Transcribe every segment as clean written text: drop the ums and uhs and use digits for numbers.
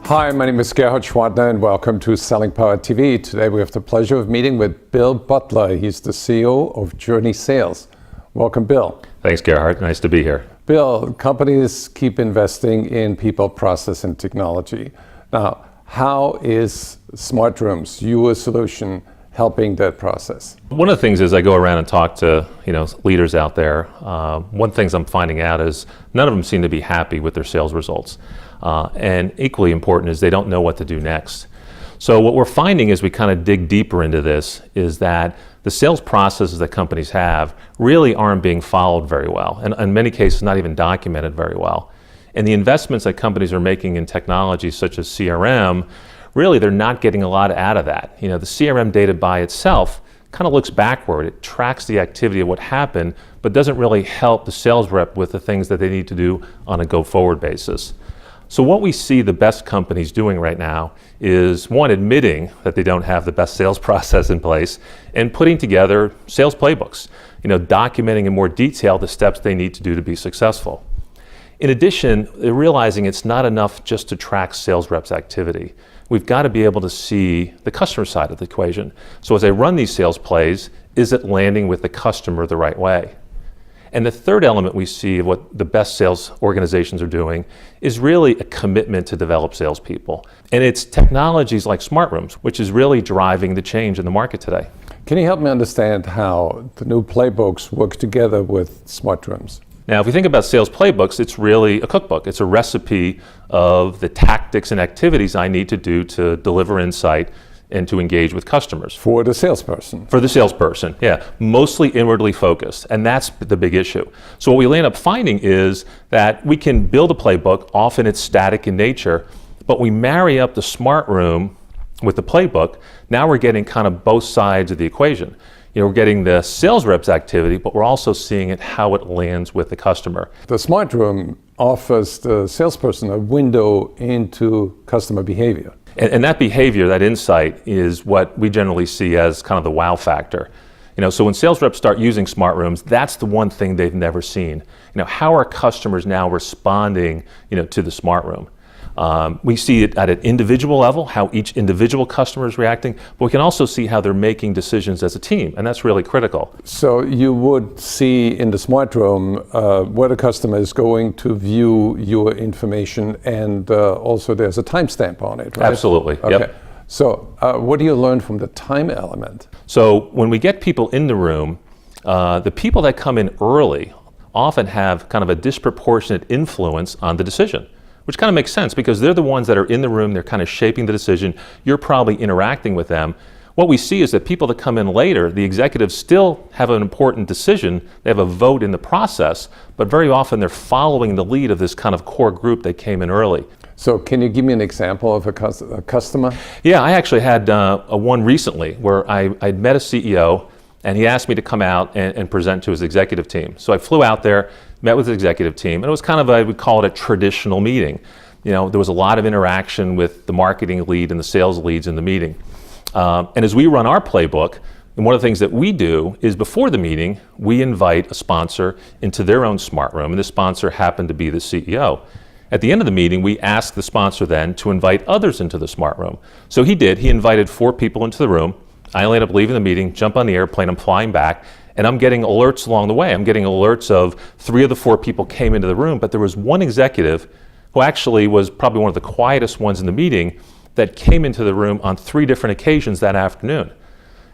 Hi, my name is Gerhard Schwartner and welcome to Selling Power TV. Today we have the pleasure of meeting with Bill Butler. He's the CEO of Journey Sales. Welcome, Bill. Thanks, Gerhard. Nice to be here. Bill, companies keep investing in people, process, and technology. Now, how is Smart Rooms, your solution, helping that process? One of the things is I go around and talk to leaders out there. One thing I'm finding out is none of them seem to be happy with their sales results. And equally important is they don't know what to do next. So what we're finding as we kind of dig deeper into this is that the sales processes that companies have really aren't being followed very well, and in many cases not even documented very well. And the investments that companies are making in technology such as CRM, really they're not getting a lot out of that. The CRM data by itself kind of looks backward. It tracks the activity of what happened, but doesn't really help the sales rep with the things that they need to do on a go-forward basis. So what we see the best companies doing right now is, one, admitting that they don't have the best sales process in place and putting together sales playbooks, documenting in more detail the steps they need to do to be successful. In addition, they're realizing it's not enough just to track sales reps' activity. We've got to be able to see the customer side of the equation. So as I run these sales plays, is it landing with the customer the right way? And the third element we see of what the best sales organizations are doing is really a commitment to develop salespeople. And it's technologies like Smart Rooms, which is really driving the change in the market today. Can you help me understand how the new playbooks work together with Smart Rooms? Now, if we think about sales playbooks, it's really a cookbook. It's a recipe of the tactics and activities I need to do to deliver insight and to engage with customers. For the salesperson? For the salesperson, yeah. Mostly inwardly focused, and that's the big issue. So what we end up finding is that we can build a playbook, often it's static in nature, but we marry up the Smart Room with the playbook. Now we're getting kind of both sides of the equation. We're getting the sales reps activity, but we're also seeing how it lands with the customer. The Smart Room offers the salesperson a window into customer behavior. And that behavior, that insight, is what we generally see as kind of the wow factor. So when sales reps start using Smart Rooms, that's the one thing they've never seen. How are customers now responding, to the Smart Room? We see it at an individual level, how each individual customer is reacting, but we can also see how they're making decisions as a team, and that's really critical. So you would see in the Smart Room where the customer is going to view your information, and also there's a timestamp on it, right? Absolutely, okay. Yep. So what do you learn from the time element? So when we get people in the room, the people that come in early often have kind of a disproportionate influence on the decision, which kind of makes sense because they're the ones that are in the room, they're kind of shaping the decision, you're probably interacting with them. What we see is that people that come in later, the executives still have an important decision, they have a vote in the process, but very often they're following the lead of this kind of core group that came in early. So can you give me an example of a customer? Yeah, I actually had a one recently where I'd met a CEO and he asked me to come out and present to his executive team. So I flew out there, met with the executive team, and it was kind of, I would call it a traditional meeting. There was a lot of interaction with the marketing lead and the sales leads in the meeting. And as we run our playbook, and one of the things that we do is before the meeting, we invite a sponsor into their own Smart Room, and this sponsor happened to be the CEO. At the end of the meeting, we asked the sponsor then to invite others into the Smart Room. So he did. He invited 4 people into the room. I ended up leaving the meeting, jump on the airplane, I'm flying back, and I'm getting alerts along the way. I'm getting alerts of 3 of the 4 people came into the room, but there was one executive who actually was probably one of the quietest ones in the meeting that came into the room on 3 different occasions that afternoon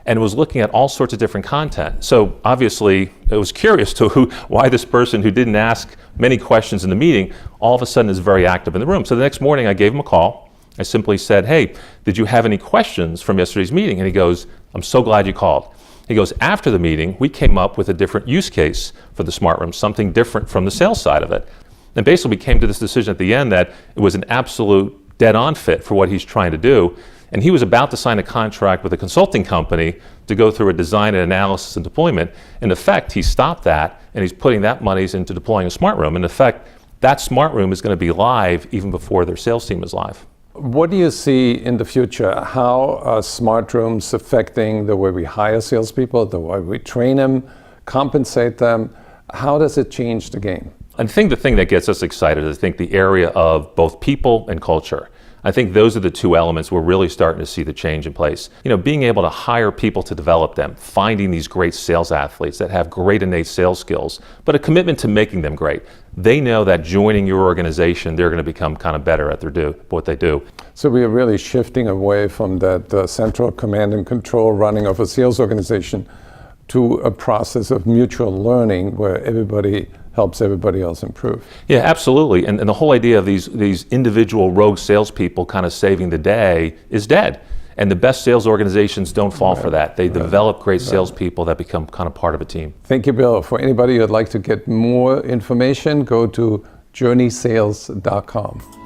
and was looking at all sorts of different content. So obviously, it was curious to why this person who didn't ask many questions in the meeting all of a sudden is very active in the room. So the next morning, I gave him a call. I simply said, hey, did you have any questions from yesterday's meeting? And he goes, I'm so glad you called. He goes, after the meeting, we came up with a different use case for the Smart Room, something different from the sales side of it. And basically, we came to this decision at the end that it was an absolute dead-on fit for what he's trying to do. And he was about to sign a contract with a consulting company to go through a design and analysis and deployment. In effect, he stopped that, and he's putting that money into deploying a Smart Room. In effect, that Smart Room is going to be live even before their sales team is live. What do you see in the future? How are Smart Rooms affecting the way we hire salespeople, the way we train them, compensate them? How does it change the game? I think the thing that gets us excited is the area of both people and culture. I think those are the two elements we're really starting to see the change in place. Being able to hire people to develop them, finding these great sales athletes that have great innate sales skills, but a commitment to making them great. They know that joining your organization, they're going to become kind of better at what they do. So we are really shifting away from that central command and control running of a sales organization to a process of mutual learning where everybody helps everybody else improve. Yeah, absolutely. And the whole idea of these individual rogue salespeople kind of saving the day is dead. And the best sales organizations don't fall for that. They develop great salespeople that become kind of part of a team. Thank you, Bill. For anybody who'd like to get more information, go to journeysales.com.